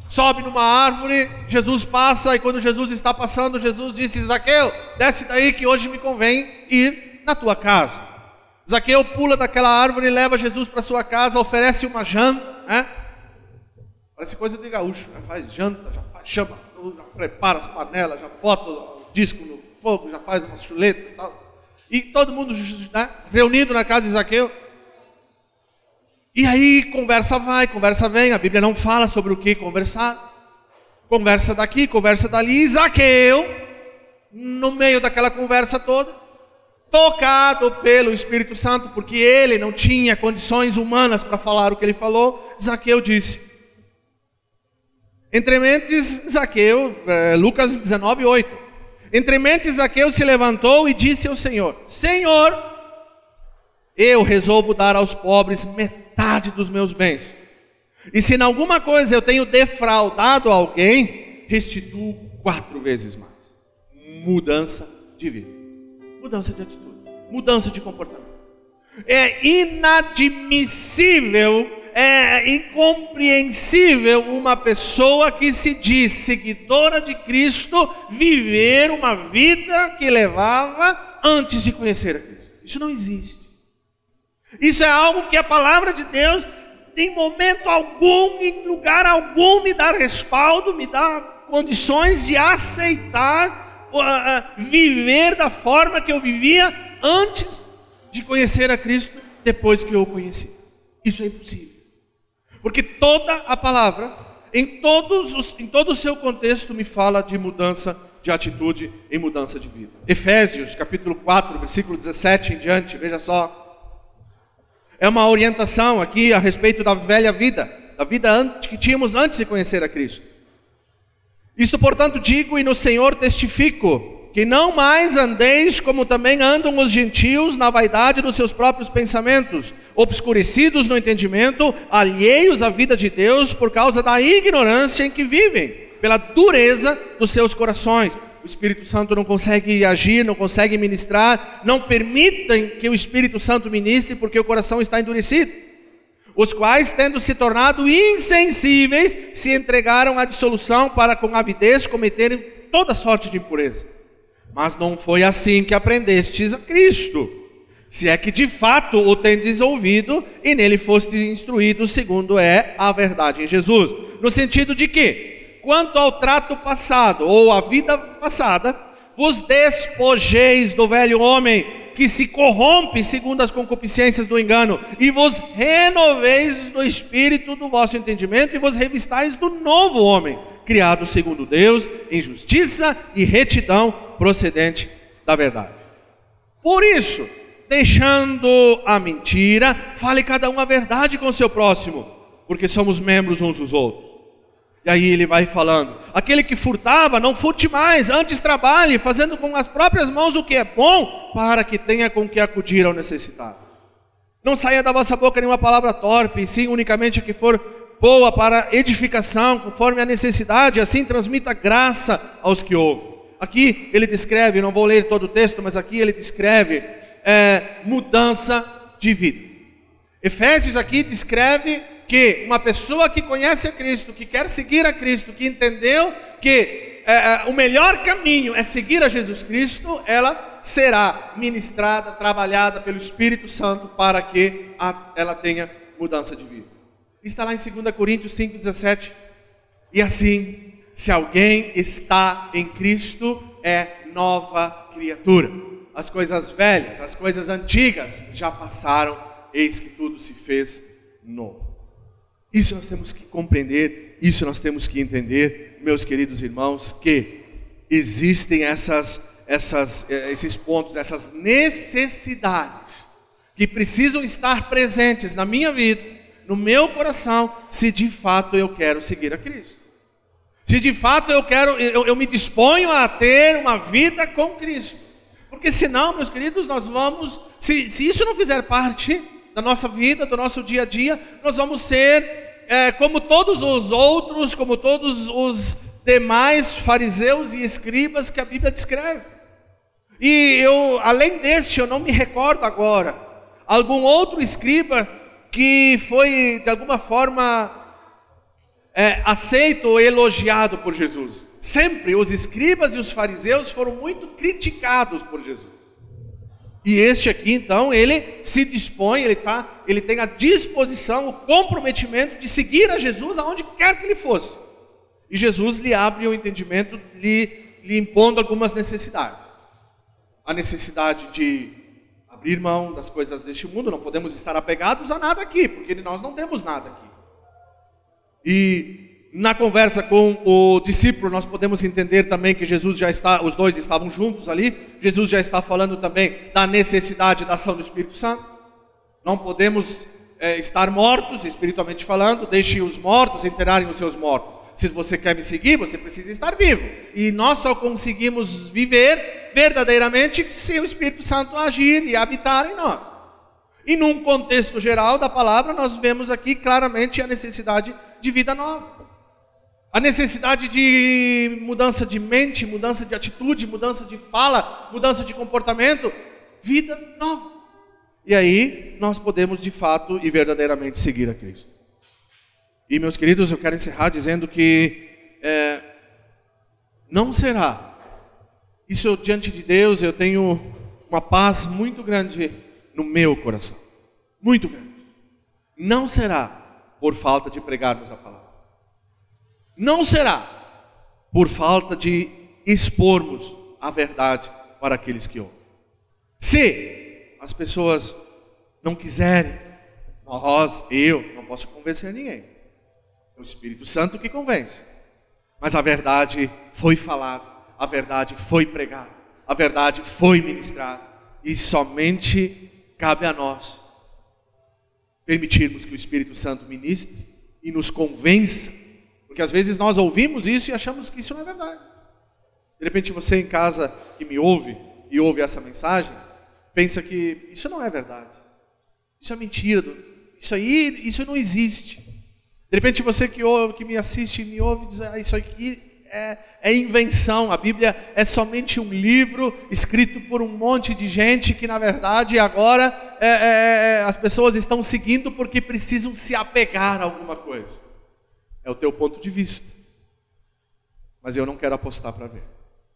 sobe numa árvore, Jesus passa, e quando Jesus está passando, Jesus disse, Zaqueu, desce daí que hoje me convém ir na tua casa. Zaqueu pula daquela árvore, leva Jesus para sua casa, oferece uma janta, né? Parece coisa de gaúcho, né? Faz janta, chama, já prepara as panelas, já bota o disco no fogo, já faz uma chuleta e tal. E todo mundo, né, reunido na casa de Zaqueu. E aí conversa vai, conversa vem. A Bíblia não fala sobre o que conversar. Conversa daqui, conversa dali. E Zaqueu, no meio daquela conversa toda, tocado pelo Espírito Santo, porque ele não tinha condições humanas para falar o que ele falou, Zaqueu disse. Entre mentes, Zaqueu, Lucas 19:8. Entre mentes, Zaqueu se levantou e disse ao Senhor, Senhor, eu resolvo dar aos pobres metade dos meus bens. E se em alguma coisa eu tenho defraudado alguém, restituo 4 vezes mais. Mudança de vida, mudança de atitude, mudança de comportamento. É inadmissível é incompreensível uma pessoa que se diz seguidora de Cristo viver uma vida que levava antes de conhecer a Cristo. Isso não existe. Isso é algo que a palavra de Deus, em momento algum, em lugar algum, me dá respaldo, me dá condições de aceitar, viver da forma que eu vivia antes de conhecer a Cristo, depois que eu o conheci. Isso é impossível. Porque toda a palavra, em todo o seu contexto, me fala de mudança de atitude e mudança de vida. Efésios, capítulo 4, versículo 17 em diante, veja só. É uma orientação aqui a respeito da velha vida, da vida que tínhamos antes de conhecer a Cristo. Isto, portanto, digo e no Senhor testifico, que não mais andeis como também andam os gentios na vaidade dos seus próprios pensamentos, obscurecidos no entendimento, alheios à vida de Deus por causa da ignorância em que vivem, pela dureza dos seus corações. O Espírito Santo não consegue agir, não consegue ministrar, não permitem que o Espírito Santo ministre porque o coração está endurecido. Os quais, tendo se tornado insensíveis, se entregaram à dissolução para com avidez cometerem toda sorte de impureza. Mas não foi assim que aprendestes a Cristo, se é que de fato o tendes ouvido e nele fostes instruídos segundo é a verdade em Jesus. No sentido de que, quanto ao trato passado, ou à vida passada, vos despojeis do velho homem, que se corrompe segundo as concupiscências do engano, e vos renoveis do espírito do vosso entendimento, e vos revistais do novo homem, criado segundo Deus, em justiça e retidão procedente da verdade. Por isso, deixando a mentira, fale cada um a verdade com o seu próximo, porque somos membros uns dos outros. E aí ele vai falando, aquele que furtava, não furte mais, antes trabalhe, fazendo com as próprias mãos o que é bom, para que tenha com que acudir ao necessitado. Não saia da vossa boca nenhuma palavra torpe, e sim unicamente a que for boa para edificação, conforme a necessidade, assim transmita graça aos que ouvem. Aqui ele descreve, não vou ler todo o texto, mas aqui ele descreve mudança de vida. Efésios aqui descreve que uma pessoa que conhece a Cristo, que quer seguir a Cristo, que entendeu que o melhor caminho é seguir a Jesus Cristo, ela será ministrada, trabalhada pelo Espírito Santo para que ela tenha mudança de vida. Está lá em 2 Coríntios 5,17. E assim, se alguém está em Cristo, é nova criatura. As coisas velhas, as coisas antigas já passaram, eis que tudo se fez novo. Isso nós temos que compreender, isso nós temos que entender, meus queridos irmãos, que existem esses pontos, essas necessidades que precisam estar presentes na minha vida, no meu coração, se de fato eu quero seguir a Cristo. Se de fato eu me disponho a ter uma vida com Cristo. Porque senão, meus queridos, nós vamos, se isso não fizer parte da nossa vida, do nosso dia a dia, nós vamos ser como todos os outros, como todos os demais fariseus e escribas que a Bíblia descreve. E além deste, eu não me recordo agora, algum outro escriba que foi de alguma forma aceito ou elogiado por Jesus. Sempre os escribas e os fariseus foram muito criticados por Jesus. E este aqui, então, ele se dispõe, ele tem a disposição, o comprometimento de seguir a Jesus aonde quer que ele fosse. E Jesus lhe abre o entendimento, lhe impondo algumas necessidades. A necessidade de abrir mão das coisas deste mundo, não podemos estar apegados a nada aqui, porque nós não temos nada aqui. E na conversa com o discípulo, nós podemos entender também que Jesus os dois estavam juntos ali, Jesus já está falando também da necessidade da ação do Espírito Santo. Não podemos estar mortos, espiritualmente falando, deixe os mortos enterrarem os seus mortos. Se você quer me seguir, você precisa estar vivo. E nós só conseguimos viver verdadeiramente se o Espírito Santo agir e habitar em nós. E num contexto geral da palavra, nós vemos aqui claramente a necessidade de vida nova. A necessidade de mudança de mente, mudança de atitude, mudança de fala, mudança de comportamento, vida nova. E aí nós podemos de fato e verdadeiramente seguir a Cristo. E, meus queridos, eu quero encerrar dizendo que não será. Isso diante de Deus eu tenho uma paz muito grande no meu coração. Muito grande. Não será por falta de pregarmos a palavra. Não será por falta de expormos a verdade para aqueles que ouvem. Se as pessoas não quiserem, eu não posso convencer ninguém. É o Espírito Santo que convence. Mas a verdade foi falada, a verdade foi pregada, a verdade foi ministrada. E somente cabe a nós permitirmos que o Espírito Santo ministre e nos convença. Porque às vezes nós ouvimos isso e achamos que isso não é verdade. De repente você em casa que me ouve e ouve essa mensagem, pensa que isso não é verdade. Isso é mentira. Isso não existe. De repente você que me assiste e me ouve diz, isso aqui é invenção. A Bíblia é somente um livro escrito por um monte de gente que na verdade agora as pessoas estão seguindo porque precisam se apegar a alguma coisa. É o teu ponto de vista. Mas eu não quero apostar para ver.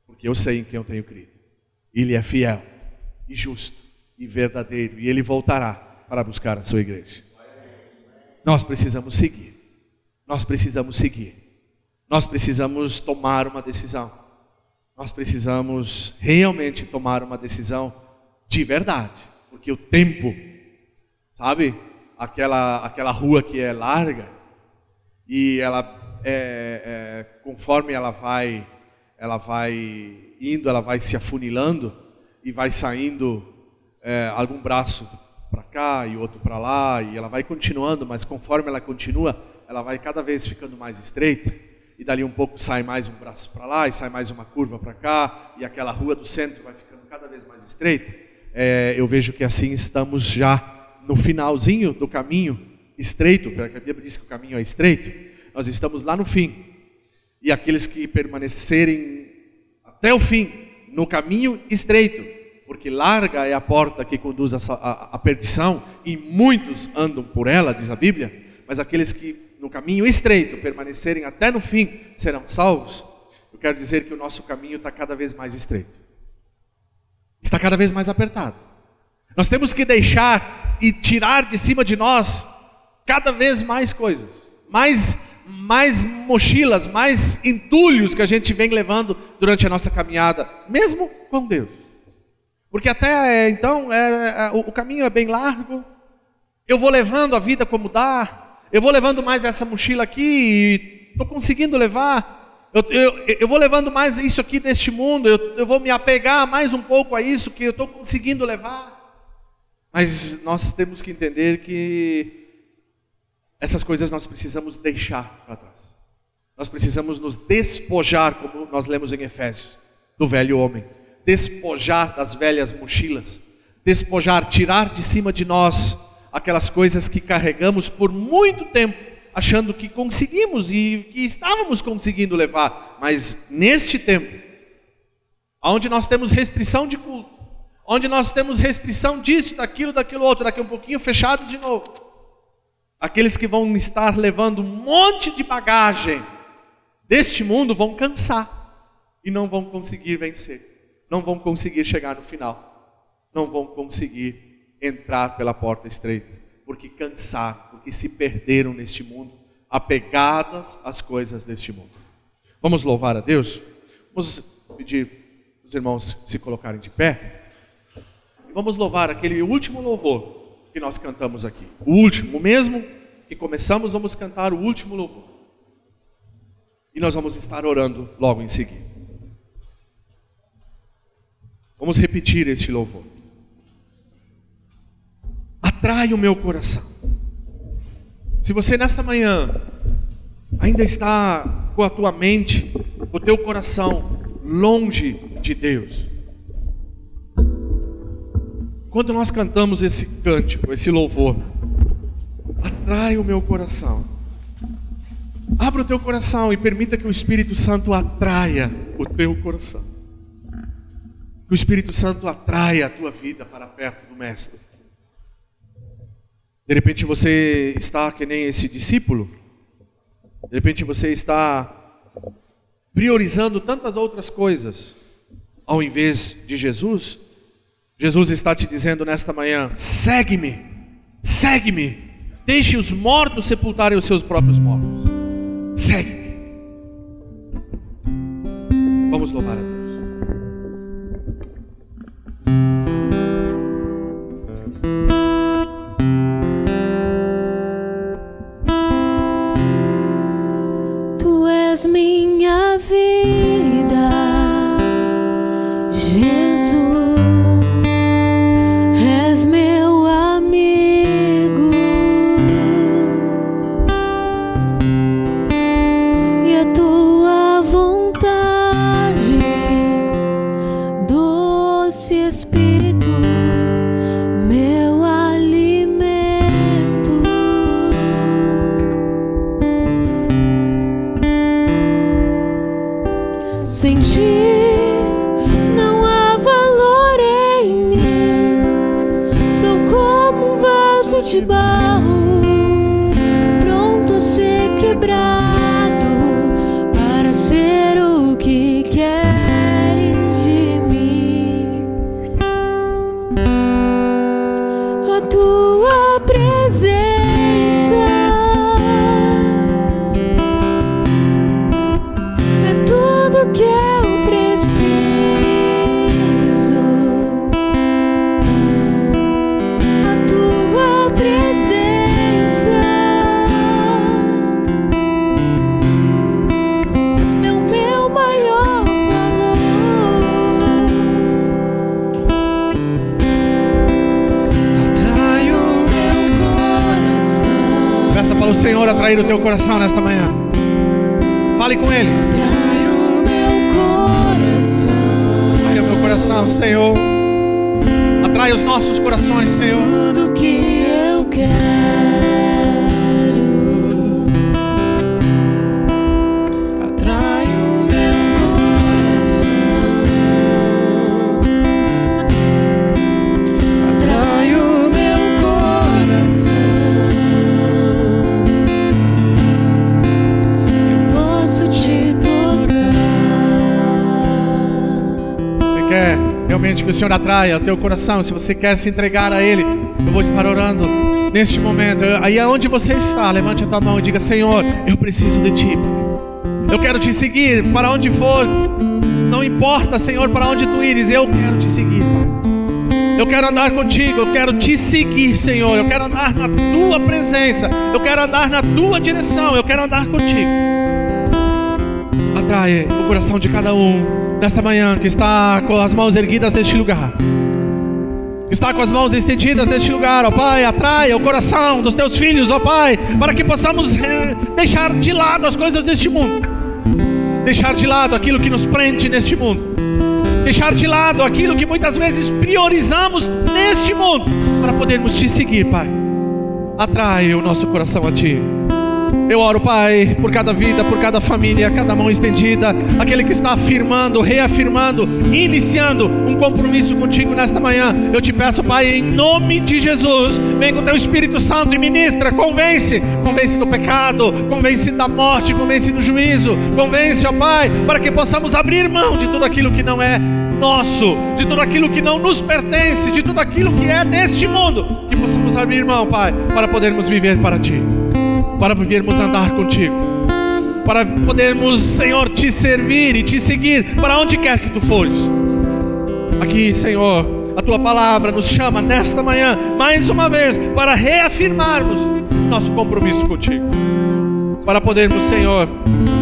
Porque eu sei em quem eu tenho crido. Ele é fiel e justo e verdadeiro. E Ele voltará para buscar a sua igreja. Nós precisamos seguir. Nós precisamos seguir. Nós precisamos tomar uma decisão. Nós precisamos realmente tomar uma decisão de verdade. Porque o tempo, sabe? Aquela rua que é larga, e ela, conforme ela vai indo, ela vai se afunilando e vai saindo algum braço para cá e outro para lá, e ela vai continuando, mas conforme ela continua, ela vai cada vez ficando mais estreita, e dali um pouco sai mais um braço para lá, e sai mais uma curva para cá, e aquela rua do centro vai ficando cada vez mais estreita. Eu vejo que assim estamos já no finalzinho do caminho estreito, porque a Bíblia diz que o caminho é estreito. Nós estamos lá no fim. E aqueles que permanecerem até o fim, no caminho estreito, porque larga é a porta que conduz à perdição, e muitos andam por ela, diz a Bíblia, mas aqueles que no caminho estreito permanecerem até no fim serão salvos. Eu quero dizer que o nosso caminho está cada vez mais estreito. Está cada vez mais apertado. Nós temos que deixar e tirar de cima de nós cada vez mais coisas, mais mochilas, mais entulhos que a gente vem levando durante a nossa caminhada, mesmo com Deus. Porque até então o caminho é bem largo, eu vou levando a vida como dá, eu vou levando mais essa mochila aqui e estou conseguindo levar, eu vou levando mais isso aqui deste mundo, eu vou me apegar mais um pouco a isso que eu estou conseguindo levar. Mas nós temos que entender que essas coisas nós precisamos deixar para trás. Nós precisamos nos despojar, como nós lemos em Efésios, do velho homem. Despojar das velhas mochilas. Despojar, tirar de cima de nós aquelas coisas que carregamos por muito tempo, achando que conseguimos e que estávamos conseguindo levar. Mas neste tempo, onde nós temos restrição de culto, onde nós temos restrição disso, daquilo outro, daqui a um pouquinho fechado de novo, aqueles que vão estar levando um monte de bagagem deste mundo vão cansar e não vão conseguir vencer, não vão conseguir chegar no final, não vão conseguir entrar pela porta estreita, porque cansaram, porque se perderam neste mundo, apegadas às coisas deste mundo. Vamos louvar a Deus? Vamos pedir os irmãos se colocarem de pé. E vamos louvar aquele último louvor que nós cantamos aqui. O último, o mesmo que começamos, vamos cantar o último louvor. E nós vamos estar orando logo em seguida. Vamos repetir este louvor. Atrai o meu coração. Se você nesta manhã ainda está com a tua mente, com o teu coração longe de Deus, quando nós cantamos esse cântico, esse louvor, atrai o meu coração. Abra o teu coração e permita que o Espírito Santo atraia o teu coração. Que o Espírito Santo atraia a tua vida para perto do Mestre. De repente você está que nem esse discípulo, De repente você está priorizando tantas outras coisas ao invés de Jesus. Jesus está te dizendo nesta manhã: segue-me, segue-me. Deixe os mortos sepultarem os seus próprios mortos. Segue-me. Vamos louvar a Deus. Tu és minha vida, Jesus. És meu amigo e a tua vontade, doce Espírito, meu alimento. Sem ti não há valor em mim. Sou como um vaso de barro, pronto a ser quebrado para ser o que queres de mim. A tua presença é tudo que eu preciso. A tua presença é o meu maior valor. Atrai o meu coração. Peça para o Senhor atrair o teu coração nesta manhã. Fale com Ele. Atrai o meu coração. Atrai o meu coração, Senhor. Atrai os nossos corações, Senhor. Tudo que eu quero. Atrai o meu coração. Atrai o meu coração. Posso te tocar. Você quer realmente que o Senhor atraia o teu coração? Se você quer se entregar a Ele, eu vou estar orando neste momento. Aí aonde você está, levante a tua mão e diga: Senhor, eu preciso de Ti. Eu quero Te seguir para onde for. Não importa, Senhor, para onde Tu ires, eu quero Te seguir, Pai. Eu quero andar contigo, eu quero Te seguir, Senhor. Eu quero andar na Tua presença. Eu quero andar na Tua direção. Eu quero andar contigo. Atrai o coração de cada um nesta manhã que está com as mãos erguidas neste lugar. Está com as mãos estendidas neste lugar, ó Pai. Atraia o coração dos Teus filhos, ó Pai, para que possamos deixar de lado as coisas deste mundo. Deixar de lado aquilo que nos prende neste mundo. Deixar de lado aquilo que muitas vezes priorizamos neste mundo, para podermos Te seguir, Pai. Atrai o nosso coração a Ti. Eu oro, Pai, por cada vida, por cada família, cada mão estendida, aquele que está afirmando, reafirmando, iniciando um compromisso contigo nesta manhã. Eu te peço, Pai, em nome de Jesus, vem com o Teu Espírito Santo e ministra, convence do pecado, convence da morte, convence do juízo, convence, ó Pai, para que possamos abrir mão de tudo aquilo que não é nosso, de tudo aquilo que não nos pertence, de tudo aquilo que é deste mundo, que possamos abrir mão, Pai, para podermos viver para Ti, para podermos andar contigo, para podermos, Senhor, Te servir e Te seguir para onde quer que Tu fores. Aqui, Senhor, a Tua palavra nos chama nesta manhã, mais uma vez, para reafirmarmos nosso compromisso contigo, para podermos, Senhor,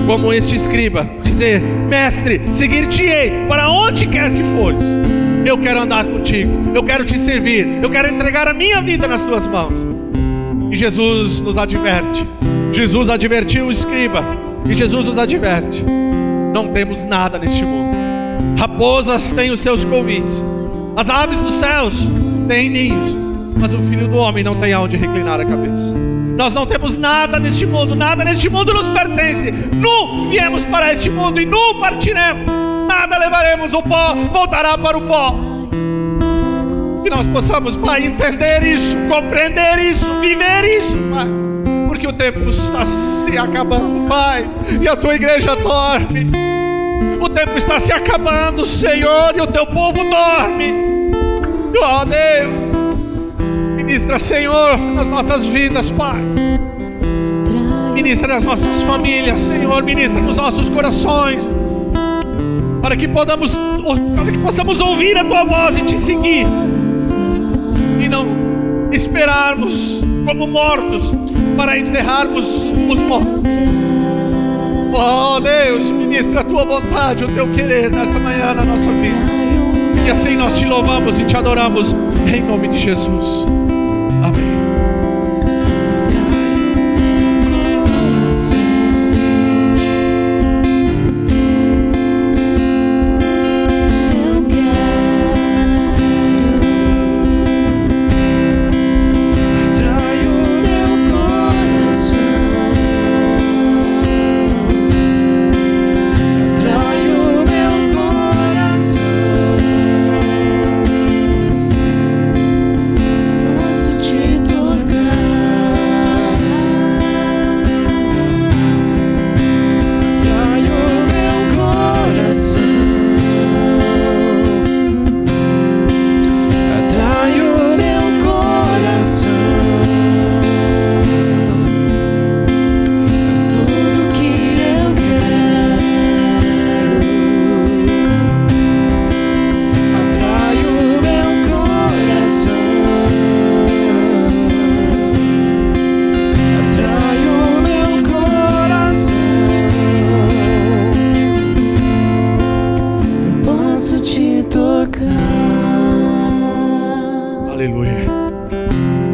como este escriba, dizer: Mestre, seguir-te-ei para onde quer que fores. Eu quero andar contigo, eu quero Te servir, eu quero entregar a minha vida nas Tuas mãos. E Jesus nos adverte. Jesus advertiu o escriba, e Jesus nos adverte: não temos nada neste mundo. Raposas têm os seus covis, as aves dos céus têm ninhos, mas o Filho do Homem não tem aonde reclinar a cabeça. Nós não temos nada neste mundo, nada neste mundo nos pertence. Nu viemos para este mundo e nu partiremos. Nada levaremos, o pó voltará para o pó. Que nós possamos, Pai, entender isso, compreender isso, viver isso, Pai. porque o tempo está se acabando, Pai, e a tua igreja dorme. O tempo está se acabando, Senhor, e o teu povo dorme. Oh Deus, ministra, Senhor, nas nossas vidas, Pai. Ministra nas nossas famílias, Senhor, ministra nos nossos corações, para que possamos ouvir a tua voz e te seguir, e não esperarmos como mortos para enterrarmos os mortos. Oh Deus, ministra a tua vontade, o teu querer nesta manhã na nossa vida, e assim nós te louvamos e te adoramos em nome de Jesus. Amém.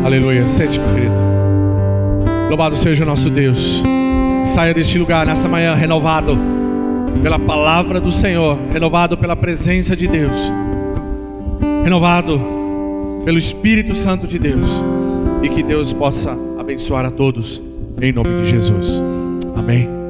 Aleluia, sente, meu querido. Louvado seja o nosso Deus. Saia deste lugar nesta manhã renovado pela palavra do Senhor, renovado pela presença de Deus, renovado pelo Espírito Santo de Deus, e que Deus possa abençoar a todos em nome de Jesus. Amém.